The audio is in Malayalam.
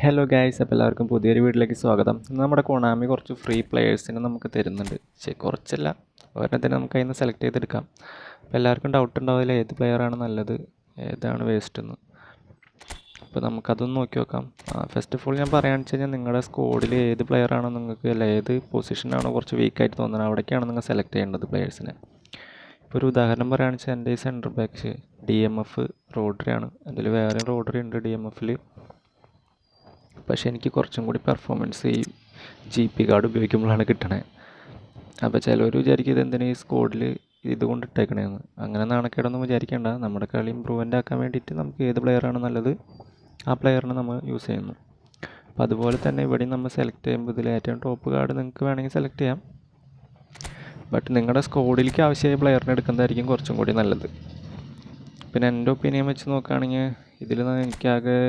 ഹലോ ഗൈസ്, അപ്പോൾ എല്ലാവർക്കും പുതിയൊരു വീട്ടിലേക്ക് സ്വാഗതം. ഇന്ന് നമ്മുടെ കൊണാമി കുറച്ച് ഫ്രീ പ്ലെയേഴ്സിന് നമുക്ക് തരുന്നുണ്ട്. കുറച്ചല്ല, ഒരെണ്ണത്തിന് നമുക്ക് അതിൽ നിന്ന് സെലക്ട് ചെയ്തെടുക്കാം. അപ്പോൾ എല്ലാവർക്കും ഡൗട്ട് ഉണ്ടാവില്ല ഏത് പ്ലെയറാണ് നല്ലത്, ഏതാണ് വേസ്റ്റ് എന്ന്. അപ്പോൾ നമുക്കതൊന്ന് നോക്കി നോക്കാം. ഫസ്റ്റ് ഓഫ് ഓൾ ഞാൻ പറയുകയാണെന്ന് വെച്ച് കഴിഞ്ഞാൽ നിങ്ങളുടെ സ്ക്വാഡിൽ ഏത് പ്ലെയറാണോ നിങ്ങൾക്ക്, അല്ല ഏത് പൊസിഷനാണോ കുറച്ച് വീക്കായിട്ട് തോന്നുന്നത് അവിടേക്കാണ് നിങ്ങൾ സെലക്ട് ചെയ്യേണ്ടത് പ്ലെയേഴ്സിനെ. ഇപ്പോൾ ഒരു ഉദാഹരണം പറയുകയാണെന്ന് വെച്ചാൽ എൻ്റെ ഈ സെൻറ്റർ ബാക്ക് DMF റോഡറിയാണ്. അതിൽ വേറെ റോഡറി ഉണ്ട് DMFൽ. പക്ഷേ എനിക്ക് കുറച്ചും കൂടി പെർഫോമൻസ് ഈ GP കാർഡ് ഉപയോഗിക്കുമ്പോഴാണ് കിട്ടണത്. അപ്പോൾ ചിലവർ വിചാരിക്കും ഇതെന്തിനാ ഈ സ്ക്വാഡിൽ ഇതുകൊണ്ട് ഇട്ടേക്കണേന്ന്. അങ്ങനെ നാണക്കേടൊന്നും വിചാരിക്കേണ്ട. നമ്മുടെ കളി ഇമ്പ്രൂവ്മെൻ്റ് ആക്കാൻ വേണ്ടിയിട്ട് നമുക്ക് ഏത് പ്ലെയറാണ് നല്ലത് ആ പ്ലെയറിനെ നമ്മൾ യൂസ് ചെയ്യുന്നു. അപ്പോൾ അതുപോലെ തന്നെ ഇവിടെയും നമ്മൾ സെലക്ട് ചെയ്യുമ്പോൾ ഇതിൽ ഏറ്റവും ടോപ്പ് കാർഡ് നിങ്ങൾക്ക് വേണമെങ്കിൽ സെലക്ട് ചെയ്യാം. ബട്ട് നിങ്ങളുടെ സ്ക്വാഡിലേക്ക് ആവശ്യമായ പ്ലെയറിനെ എടുക്കുന്നതായിരിക്കും കുറച്ചും കൂടി നല്ലത്. പിന്നെ എൻ്റെ ഒപ്പീനിയൻ വെച്ച് നോക്കുകയാണെങ്കിൽ ഇതിൽ എനിക്കാകെ